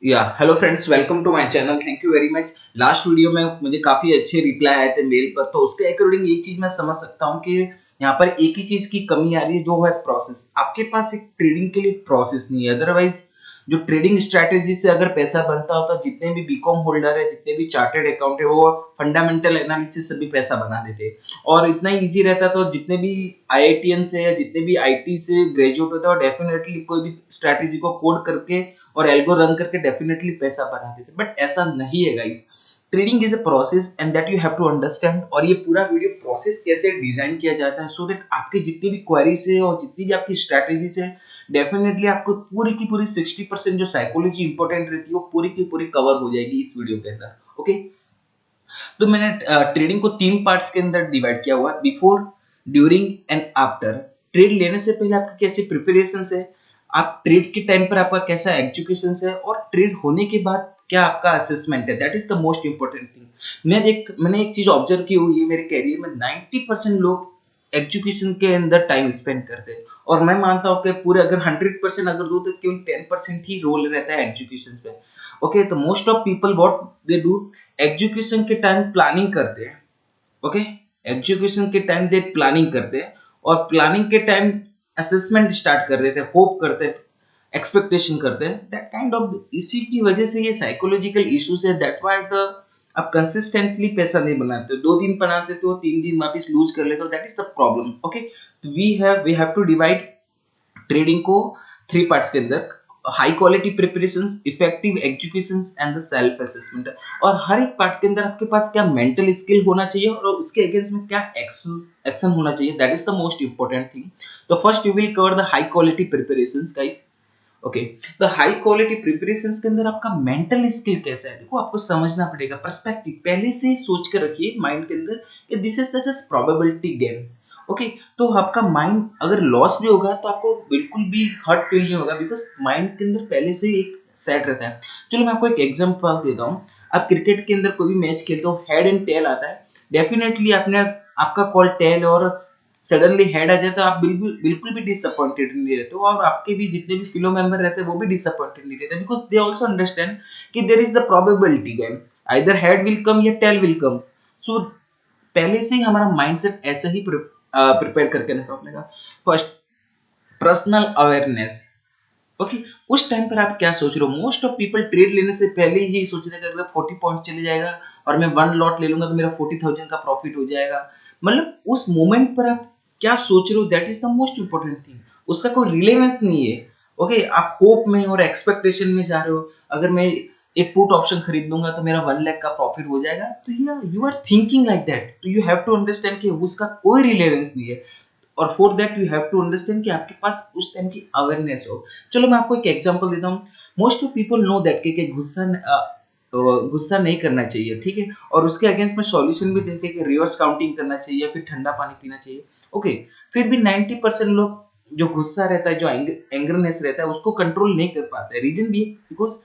या hello friends, welcome to my channel. Thank you very much. Last video में मुझे काफी अच्छे रिप्लाई आए थे मेल पर, तो उसके अकॉर्डिंग एक चीज मैं समझ सकता हूँ कि यहाँ पर एक ही चीज की कमी आ रही है, जो है प्रोसेस। आपके पास एक ट्रेडिंग के लिए प्रोसेस नहीं है। अदरवाइज जो ट्रेडिंग स्ट्रैटेजी से अगर पैसा बनता होता, जितने भी बीकॉम होल्डर है, जितने भी चार्टर्ड अकाउंट है, वो फंडामेंटल एनालिसिस से भी पैसा बना देते और इतना इजी रहता। तो जितने भी आईआईटीएन से या जितने भी आईटी से ग्रेजुएट होते हैं, और डेफिनेटली कोई भी स्ट्रैटेजी को कोड करके और एल्गो रन करके डेफिनेटली पैसा बना देते। बट ऐसा नहीं है guys. Trading is a process and that you have to understand. और ये पूरा वीडियो प्रोसेस कैसे डिजाइन किया जाता है, सो दैट आपकी जितनी भी क्वेरीज है और जितनी भी आपकी स्ट्रैटेजीज है, डेफिनेटली आपको पूरी की पूरी 60% जो साइकोलॉजी इंपॉर्टेंट रहती है, वो पूरी की पूरी कवर हो जाएगी इस वीडियो के अंदर। ओके, तो मैंने ट्रेडिंग को 3 पार्ट्स के अंदर डिवाइड किया हुआ है: before, during and after. Trade लेने से पहले आपकी कैसी प्रिपरेशन है, आप ट्रेड के टाइम पर आपका कैसा एजुकेशन है, और ट्रेड होने के बाद क्या आपका असेसमेंट है। That is the most important thing. मैंने एक चीज ऑब्जर्व की हुई है मेरे कैरियर में, 90% लोग एजुकेशन के अंदर टाइम स्पेंड करते हैं। और मैं मानता हूँ कि पूरे अगर 100% अगर दो, तो केवल 10% ही रोल रहता है एजुकेशन पे। ओके, तो most of people what they do, education के टाइम प्लानिंग करते हैं। ओके, एजुकेशन के टाइम दे प्लानिंग करते हैं, और प्लानिंग के टाइम असेसमेंट स्टार्ट कर देते हैं, होप करते हैं, एक्सपेक्टेशन करते हैं। दैट काइंड ऑफ, इसी की वजह से ये साइकोलॉजिकल इश्यूज है। दैट व्हाई द आप कंसिस्टेंटली पैसा नहीं बनाते हो, 2 दिन बनाते हो, 3 दिन वापस लूज कर लेते हो। That is the problem. Okay, तो we have to divide trading को 3 पार्ट्स के अंदर: high quality preparations, effective educations and the self assessment. और हर एक पार्ट के अंदर आपके पास क्या मेंटल स्किल होना चाहिए, और उसके अगेंस्ट में क्या एक्शन होना चाहिए। That is the most important thing. तो first we will cover the high quality preparations guys. Okay, तो हाई क्वालिटी प्रिपरेशंस के अंदर आपका मेंटल स्किल कैसा है, देखो आपको समझना पड़ेगा। पर्सपेक्टिव पहले से ही सोच कर रखिए माइंड के अंदर कि this is just probability game. Okay, तो आपका माइंड अगर लॉस भी होगा तो आपको बिल्कुल भी हर्ट फील नहीं होगा, बिकॉज माइंड के अंदर पहले से ही एक सेट रहता है। चलो मैं आपको एक एग्जांपल देता हूँ। आप क्रिकेट के अंदर कोई भी मैच खेलते हो, हेड एंड टेल आता है, डेफिनेटली आपने आपका कॉल टेल और सडनली हेड आ जाए तो आप बिल्कुल बिल्कुल भी डिसअपॉइंटेड नहीं रहते हो, और आपके भी जितने भी फिलो मेंबर रहते हैं वो भी डिसअपॉइंटेड नहीं रहते, बिकॉज दे आल्सो अंडरस्टैंड कि there is the probability game, either head will come या टेल विल कम। सो पहले से ही हमारा माइंडसेट ऐसे ही प्रिपेयर करके रखा अपने का। First, personal awareness. ओके, उस टाइम पर आप क्या सोच रहे हो। मोस्ट ऑफ पीपल ट्रेड लेने से पहले ही सोच रहे हैं कि अगर 40 पॉइंट चले जाएगा और मैं 1 लॉट ले लूंगा तो मेरा 40,000 का प्रॉफिट हो जाएगा। मतलब उस मोमेंट पर आप क्या सोच रहे हो, that is the most important thing. उसका कोई रिलेवेंस नहीं है। ओके, आप होप में और एक्सपेक्टेशन में जा रहे हो, अगर मैं एक पुट ऑप्शन खरीद लूंगा तो मेरा 1 लाख का प्रॉफिट हो जाएगा, तो you are thinking like that. तो यू हैव टू अंडरस्टैंड कि उसका कोई रिलेवेंस नहीं है। और for that you have to understand कि आपके पास उस टाइम की अवेयरनेस हो। चलो मैं आपको एक एग्जांपल देता हूँ। Most of people know that कि गुस्सा नहीं करना चाहिए, ठीक है, और उसके अगेंस्ट में सॉल्यूशन भी देते कि रिवर्स काउंटिंग करना चाहिए या फिर ठंडा पानी पीना चाहिए। ओके, फिर भी 90% लोग जो गुस्सा रहता है, जो एंग्रनेस रहता है, उसको कंट्रोल नहीं कर पाते। रीजन भी बिकॉज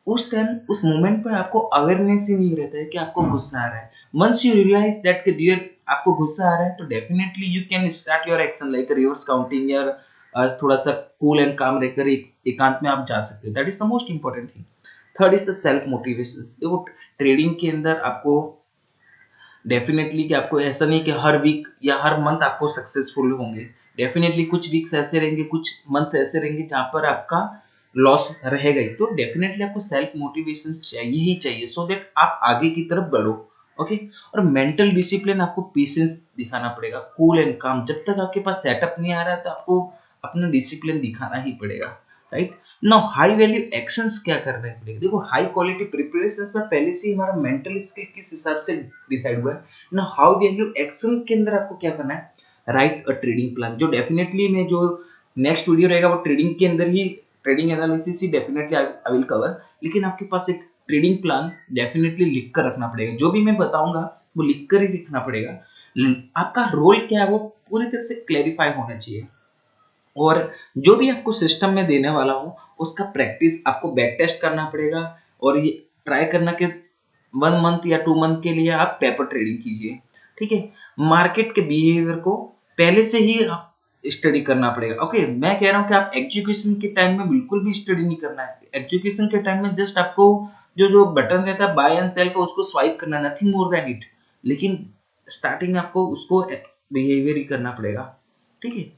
उस टाइम उस मोमेंट पे आपको अवेयरनेस ही नहीं रहता है कि आपको गुस्सा आ रहा है। वंस यू रियलाइज दैट कि डियर आपको गुस्सा आ रहा है, तो definitely you can start your action like reverse counting, या थोड़ा सा कूल एंड काम रहकर एकांत में आप जा सकते हो। That is the most important thing. Third is the self motivation. देखो, ट्रेडिंग के अंदर आपको डेफिनेटली कि आपको ऐसा नहीं कि हर वीक या हर मंथ आपको सक्सेसफुल होंगे। डेफिनेटली कुछ वीक्स ऐसे रहेंगे, कुछ मंथ ऐसे रहेंगे जहां पर आपका लॉस रहेगा ही। तो डेफिनेटली आपको सेल्फ मोटिवेशन चाहिए ही चाहिए, सो दैट आप आगे की तरफ बढ़ो। ओके, और मेंटल डिसिप्लिन, आपको पेशेंस दिखाना पड़ेगा, कूल एंड काम। जब तक आपके पास सेटअप नहीं आ रहा है तो आपको अपना डिसिप्लिन दिखाना ही पड़ेगा, right. Now high value actions क्या करने पड़ेंगे। देखो, हाई क्वालिटी प्रिपरेशंस में पहले से ही हमारा मेंटल स्किल किस हिसाब से डिसाइड हुआ है। नाउ हाउ वैल्यू एक्शन के अंदर आपको क्या करना है, राइट अ ट्रेडिंग प्लान। जो डेफिनेटली मैं जो नेक्स्ट वीडियो रहेगा वो ट्रेडिंग के अंदर ही, ट्रेडिंग एनालिसिस ही डेफिनेटली आई विल कवर। लेकिन आपके पास एक ट्रेडिंग प्लान डेफिनेटली लिख कर रखना पड़ेगा। जो भी मैं बताऊंगा वो लिख कर ही लिखना पड़ेगा। आपका रोल क्या है वो पूरी तरह से क्लेरिफाई होना चाहिए। और जो भी आपको सिस्टम में देने वाला हूँ उसका प्रैक्टिस आपको बैक टेस्ट करना पड़ेगा। और ये ट्राई करना कि 1 मंथ या 2 मंथ के लिए आप पेपर ट्रेडिंग कीजिए, ठीक है। मार्केट के बिहेवियर को पहले से ही स्टडी करना पड़ेगा। ओके, मैं कह रहा हूँ कि आप एजुकेशन के टाइम में बिल्कुल भी स्टडी नहीं करना है। एजुकेशन के टाइम में जस्ट आपको जो जो बटन रहता है बाय एंड सेल का उसको स्वाइप करना, नथिंग मोर देन इट। लेकिन स्टार्टिंग में आपको उसको बिहेवियर ही करना पड़ेगा, ठीक है।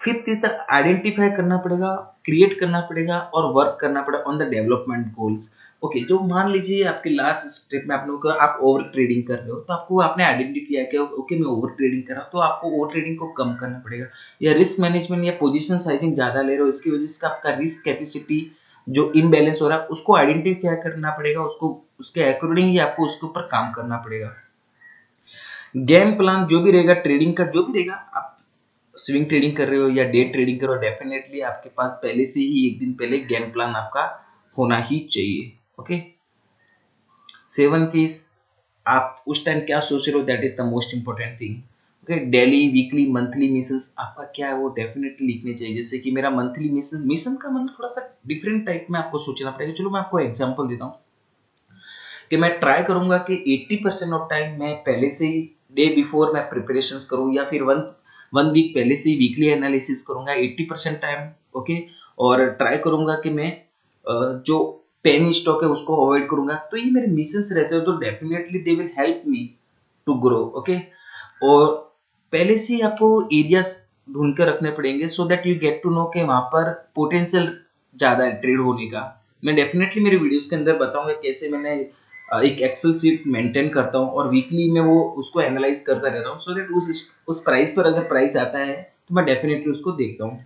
फिफ्थ इज द आइडेंटिफाई करना पड़ेगा, क्रिएट करना पड़ेगा और वर्क करना पड़ेगा on the development goals. Okay, जो मान लीजिए आपके लास्ट स्टेप में आपने कहा आप ओवर ट्रेडिंग कर रहे हो, तो आपको आपने आइडेंटिफाई किया कि ओके मैं ओवर ट्रेडिंग कर रहा हूँ, तो आपको ओवर ट्रेडिंग को कम करना पड़ेगा। या रिस्क मैनेजमेंट या पोजीशन साइजिंग ज्यादा ले रहे हो, इसकी वजह से आपका रिस्क कैपेसिटी जो इम्बैलेंस हो रहा है उसको आइडेंटिफाई करना पड़ेगा, उसको उसके अकॉर्डिंग ही आपको उसके ऊपर काम करना पड़ेगा। गेम प्लान जो भी रहेगा, ट्रेडिंग का जो भी रहेगा, आप स्विंग ट्रेडिंग कर रहे हो या डे ट्रेडिंग कर रहे हो, डेफिनेटली आपके पास पहले से ही एक दिन पहले गेम प्लान आपका होना ही चाहिए। ओके, सेवंथ इज आप उस टाइम क्या सोच रहे हो, that is the most important thing. Okay, daily weekly monthly missions आपका क्या है वो डेफिनेटली लिखने चाहिए। जैसे कि मेरा मंथली मिशन, मिशन का मतलब थोड़ा सा डिफरेंट टाइप में आपको सोचना पड़ेगा। चलो मैं आपको एग्जांपल देता हूँ कि मैं ट्राई करूंगा कि 80% ऑफ टाइम मैं पहले से ही डे बिफोर मैं प्रिपरेशंस करूँ, या फिर वन वन वीक पहले से ही वीकली एनालिसिस करूंगा 80% टाइम। ओके, और ट्राई करूंगा कि मैं जो पेनी स्टॉक है उसको अवॉइड करूंगा। तो ये मेरे मिशंस रहते हैं, तो definitely they will help me to grow. Okay, और पहले से ही आपको एरियाज ढूंढ कर रखने पड़ेंगे so that you get to know कि वहां पर पोटेंशियल ज्यादा है ट्रेड होने का। मैं डेफिनेटली मेरे वीडियोस के अंदर बताऊंगा कैसे मैंने एक एक्सेल शीट मेंटेन करता हूँ और वीकली में वो उसको एनालाइज करता रहता हूँ, सो दैट उस प्राइस पर अगर प्राइस आता है तो मैं डेफिनेटली उसको देखता हूँ।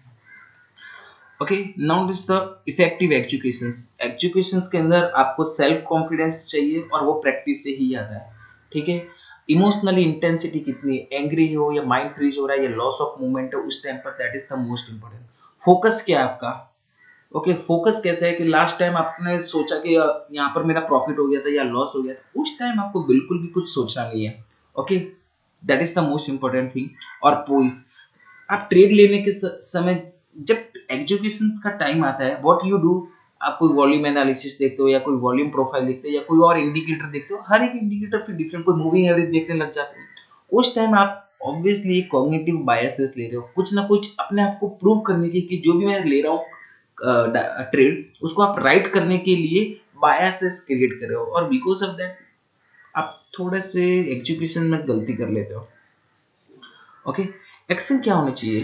Okay, now this the effective educations. Educations के अंदर आपको सेल्फ कॉन्फिडेंस चाहिए और वो प्रैक्टिस से ही आता है, ठीक है। इमोशनली इंटेंसिटी कितनी, एंग्री हो या माइंड फ्रीज हो रहा है या लॉस ऑफ मूवमेंट है उस टाइम पर, that is the most important. Focus क्या है आपका। ओके, फोकस कैसा है कि लास्ट टाइम आपने सोचा कि यहाँ पर मेरा प्रॉफिट हो गया था या लॉस हो गया था, उस टाइम आपको बिल्कुल भी कुछ सोचना नहीं है। Okay, that is the most important thing. और पोइस, आप ट्रेड लेने के समय जब एजुकेशन का टाइम आता है, व्हाट यू डू, आप कोई वॉल्यूम एनालिसिस देखते हो या कोई वॉल्यूम प्रोफाइल देखते हो या कोई और इंडिकेटर देखते हो, हर एक इंडिकेटर पे डिफरेंट, कोई मूविंग एवरेज देखने लग जाते हो। उस टाइम आप ऑब्वियसली कॉग्निटिव बायसेस ले रहे हो, कुछ ना कुछ अपने आप को प्रूव करने की कि जो भी मैं ले रहा हूँ ट्रेड, उसको आप राइट करने के लिए बायसेस क्रिएट कर रहे हो, और बिकॉज ऑफ दैट आप थोड़े से एजुकेशन में गलती कर लेते हो। ओके, एक्शन क्या होना चाहिए,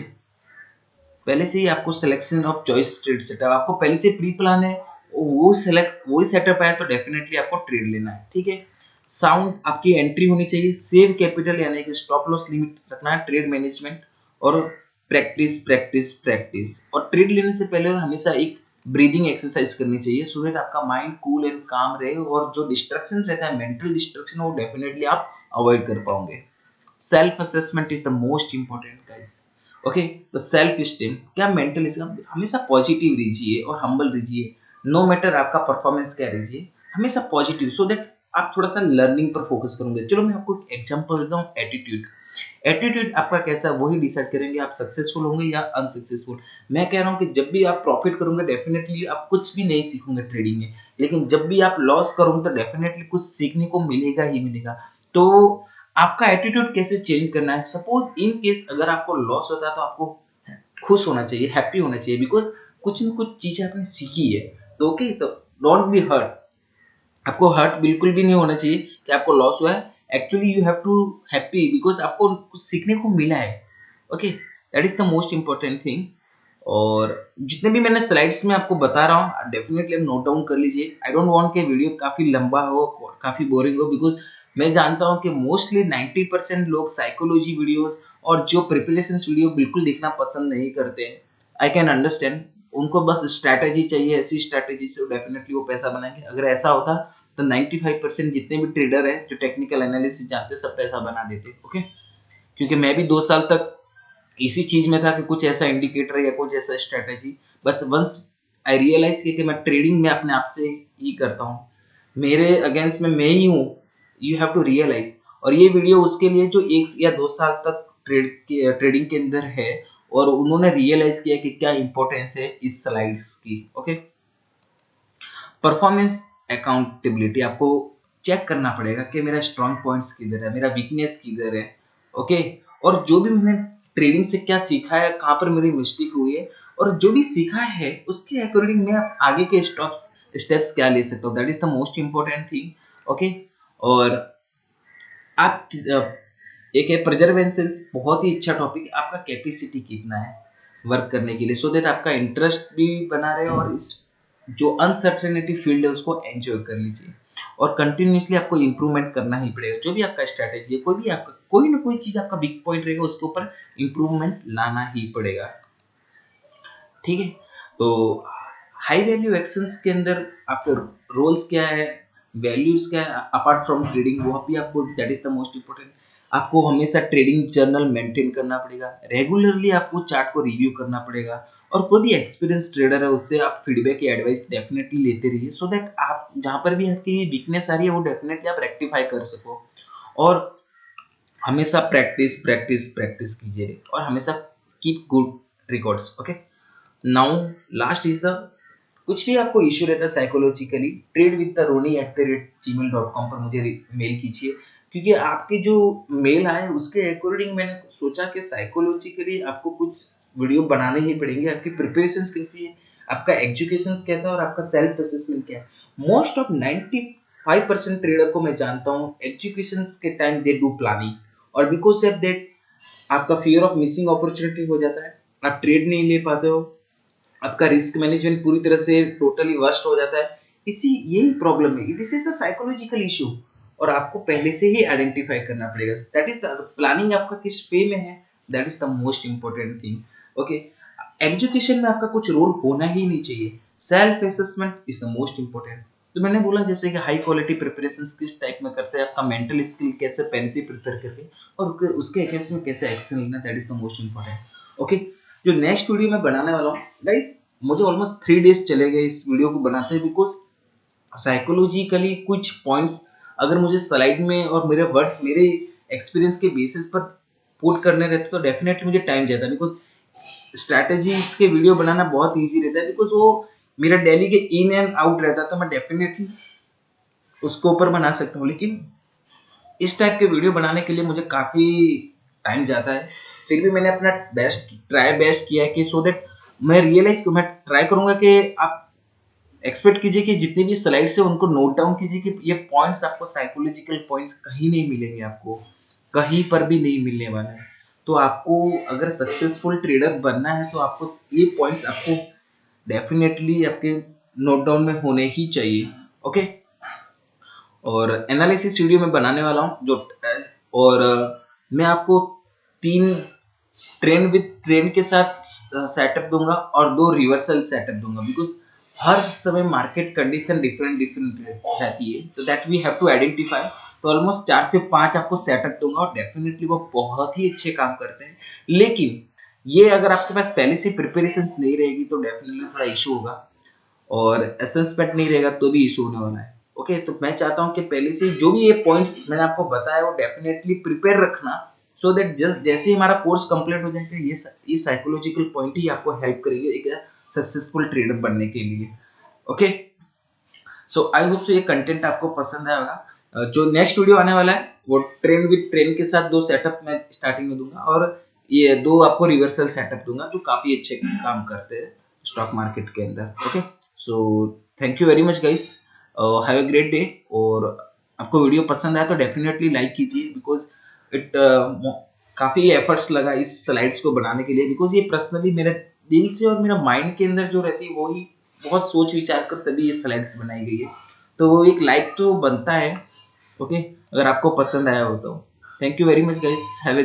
पहले से ही आपको selection of choice trade setup, आपको पहले से प्री प्लान है, वो सेलेक्ट वही सेटअप है तो डेफिनेटली आपको ट्रेड लेना है, ठीक है। साउंड आपकी एंट्री होनी चाहिए, सेव कैपिटल यानी कि स्टॉप लॉस लिमिट रखना है, ट्रेड मैनेजमेंट और प्रैक्टिस प्रैक्टिस प्रैक्टिस। और ट्रेड लेने से पहले हमेशा एक ब्रीदिंग एक्सरसाइज करनी चाहिए सो दैट आपका माइंड कूल एंड काम रहे, और जो डिस्ट्रक्शन रहता है मेंटल डिस्ट्रक्शन वो डेफिनेटली आप अवॉइड कर पाओगे। Self assessment is the most important guys. Okay, the self esteem, क्या मेंटल इसका हमेशा पॉजिटिव रहिए और हम्बल रहिए, नो मैटर आपका परफॉर्मेंस क्या रहिए, हमेशा पॉजिटिव, सो दैट आप थोड़ा सा लर्निंग पर फोकस करोगे। चलो मैं आपको एग्जांपल देता हूँ, एटीट्यूड। एटीट्यूड आपका कैसा है वही डिसाइड करेंगे आप सक्सेसफुल होंगे या अनसक्सेसफुल। मैं कह रहा हूँ कि जब भी आप प्रॉफिट करोगे डेफिनेटली आप कुछ भी नहीं सीखोगे ट्रेडिंग में, लेकिन जब भी आप लॉस करोगे तो डेफिनेटली कुछ सीखने को मिलेगा ही मिलेगा। तो आपका एटीट्यूड कैसे चेंज करना है, सपोज इन केस अगर आपको लॉस होता है तो आपको खुश होना चाहिए, हैप्पी होना चाहिए, बिकॉज कुछ न कुछ चीजें आपने सीखी है। तो ओके, तो डोंट बी हर्ट, आपको हर्ट बिल्कुल भी नहीं होना चाहिए कि आपको लॉस हुआ है। Actually you have to happy because आपको कुछ सीखने को मिला है। Okay, that is the most important thing. और जितने भी मैंने स्लाइड्स में आपको बता रहा हूँ डेफिनेटली नोट डाउन कर लीजिए। आई डोंट वांट कि वीडियो काफी लंबा हो, काफी बोरिंग हो, बिकॉज मैं जानता हूँ कि मोस्टली 90% लोग साइकोलॉजी वीडियोस और जो प्रिपरेशन वीडियो बिल्कुल देखना पसंद नहीं करते हैं। आई कैन अंडरस्टैंड, उनको बस स्ट्रैटेजी चाहिए, ऐसी स्ट्रैटेजी से डेफिनेटली वो पैसा बनाएंगे। अगर ऐसा होता तो 95% जितने भी ट्रेडर हैं जो टेक्निकल एनालिसिस जानते हैं सब पैसा बना देते। ओके, क्योंकि मैं भी 2 साल तक इसी चीज में था कि कुछ ऐसा इंडिकेटर या कुछ ऐसा strategy, but once I realise कि मैं ट्रेडिंग में अपने आप से ही करता हूँ, मेरे अगेंस्ट में मैं ही हूँ, यू हैव टू रियलाइज। और ये वीडियो उसके लिए जो 1 या 2 साल तक ट्रेडिंग के अंदर है और उन्होंने रियलाइज किया कि क्या इंपॉर्टेंस है इस स्लाइड्स की। ओके, परफॉर्मेंस अकाउंटेबिलिटी, आपको चेक करना पड़ेगा कि मेरा स्ट्रॉन्ग पॉइंट्स किधर है, मेरा वीकनेस किधर है। ओके, और जो भी मैंने ट्रेडिंग से क्या सीखा है, कहाँ पर मेरी मिस्टेक हुई है, और जो भी सीखा है उसके अकॉर्डिंग मैं आगे के स्टेप्स क्या ले सकता हूँ। That is the most important thing. Okay. और आप एक है परजर्वेंसेस, बहुत ही अच्छा टॉपिक। आपका कैपेसिटी कितना है वर्क करने के लिए, सो दैट आपका इंटरेस्ट भी बना रहे और इस जो अनसर्टेनिटी फील्ड है उसको एंजॉय कर लीजिए। और कंटिन्यूसली आपको इंप्रूवमेंट करना ही पड़ेगा। जो भी आपका स्ट्रैटेजी है, कोई भी आपका कोई ना कोई चीज आपका वीक पॉइंट रहेगा, उसके ऊपर इंप्रूवमेंट लाना ही पड़ेगा। ठीक है। तो हाई वैल्यू एक्शंस के अंदर आपके रोल्स क्या है, वैल्यूज क्या है अपार्ट फ्रॉम ट्रेडिंग, वो भी आपको, that is the most important. आपको हमेशा ट्रेडिंग जर्नल मेंटेन करना पड़ेगा, रेगुलरली आपको चार्ट को रिव्यू करना पड़ेगा, और कोई भी एक्सपीरियंस ट्रेडर है उससे आप फीडबैक या एडवाइस डेफिनेटली लेते रहिए, सो दैट आप जहां पर भी आपकी वीकनेस आ रही है वो डेफिनेटली आप रेक्टिफाई कर सको। और हमेशा प्रैक्टिस प्रैक्टिस प्रैक्टिस कीजिए, और हमेशा keep good records. Okay. Now last is the, कुछ भी आपको इश्यू रहता है साइकोलॉजिकली, ट्रेड विद द रोनी@gmail.com पर मुझे मेल कीजिए, क्योंकि आपके जो मेल आए उसके अकॉर्डिंग मैंने सोचा कि साइकोलॉजिकली आपको कुछ वीडियो बनाने ही पड़ेंगे। आपकी प्रिपरेशन कैसी है, आपका एजुकेशन क्या था, और आपका सेल्फ असेसमेंट क्या है। मोस्ट ऑफ 95% ट्रेडर को मैं जानता हूँ एजुकेशन के टाइम दे डू प्लानिंग, और बिकॉज ऑफ दैट आपका फियर ऑफ मिसिंग अपॉर्चुनिटी हो जाता है, आप ट्रेड नहीं ले पाते हो, आपका रिस्क मैनेजमेंट पूरी तरह से टोटली वर्स्ट हो जाता है। इसी यही प्रॉब्लम है, this is the psychological issue, और आपको पहले से ही आइडेंटिफाई करना पड़ेगा। दैट इज द प्लानिंग, आपका किस वे में है, that is the most important thing. Okay. Education में आपका कुछ रोल होना ही नहीं चाहिए, self assessment is the most important. तो मैंने बोला जैसे कि हाई क्वालिटी प्रिपरेशन किस टाइप में करते हैं, आपका मेंटल स्किल कैसे पहले से प्रिपेयर करके, और उसके अगेंस्ट में कैसे एक्शन लेना, that is the most important. Okay. जो नेक्स्ट वीडियो मैं बनाने वाला हूँ गाइस, मुझे ऑलमोस्ट 3 डेज चले गए इस वीडियो को बनाते हैं, बिकॉज साइकोलॉजिकली कुछ पॉइंट्स अगर मुझे स्लाइड में और मेरे वर्ड्स मेरे एक्सपीरियंस के बेसिस पर पुट करने रहते तो डेफिनेटली मुझे टाइम जाता, बिकॉज स्ट्रैटेजीज के वीडियो बनाना बहुत इजी रहता है, बिकॉज वो मेरा डेली के इन एंड आउट रहता है, तो मैं डेफिनेटली उसको ऊपर बना सकता हूँ। लेकिन इस टाइप के वीडियो बनाने के लिए मुझे काफी टाइम जाता है, फिर भी मैंने अपना बेस्ट किया है कि सो दैट मैं रियलाइज मैं ट्राई करूंगा कि आप एक्सपेक्ट कीजिए कि जितनी भी स्लाइड्स है उनको नोट डाउन कीजिए कि ये पॉइंट्स आपको साइकोलॉजिकल पॉइंट्स कहीं नहीं मिलेंगे, आपको कहीं पर भी नहीं मिलने वाला है। तो आपको अगर सक्सेसफुल ट्रेडर बनना है तो आपको ये पॉइंट्स आपको डेफिनेटली आपके नोट डाउन में होने ही चाहिए। ओके। और एनालिसिस वीडियो में बनाने वाला हूँ जो, और मैं आपको 3 ट्रेंड विद ट्रेंड के साथ सेटअप दूंगा और 2 रिवर्सल सेटअप दूंगा, बिकॉज हर समय मार्केट कंडीशन डिफरेंट रहती है, तो that we have to identify. तो ऑलमोस्ट 4 से 5 आपको सेटअप दूंगा, और डेफिनेटली वो बहुत ही अच्छे काम करते हैं। लेकिन ये अगर आपके पास पहले से प्रिपरेशन नहीं रहेगी तो डेफिनेटली थोड़ा इशू होगा, और असेसमेंट नहीं रहेगा तो भी इशू होने वाला है। ओके। तो मैं चाहता हूँ कि पहले से जो भी ये पॉइंट्स मैंने आपको बताया वो डेफिनेटली प्रिपेयर रखना, सो दैट जस्ट जैसे ही हमारा कोर्स कंप्लीट हो जाएगा ये साइकोलॉजिकल पॉइंट ही आपको हेल्प करेंगे एक सक्सेसफुल ट्रेडर बनने के लिए। ओके। सो आई होप ये कंटेंट आपको पसंद आया होगा। जो नेक्स्ट वीडियो आने वाला है वो ट्रेंड विद ट्रेंड के साथ 2 सेटअप मैं स्टार्टिंग में दूंगा, और ये 2 आपको रिवर्सल सेटअप दूंगा जो काफी अच्छे काम करते हैं स्टॉक मार्केट के अंदर। Okay. So thank you very much guys, have a great day. और आपको वीडियो पसंद आया तो डेफिनेटली लाइक कीजिए, बिकॉज इट काफी एफर्ट्स लगा इस स्लाइड्स को बनाने के लिए, बिकॉज ये पर्सनली मेरे दिल से और मेरा माइंड के अंदर जो रहती है वो ही बहुत सोच विचार कर सभी ये स्लाइड्स बनाई गई है, तो वो एक लाइक तो बनता है। ओके। अगर आपको पसंद आया हो तो thank you very much guys, have a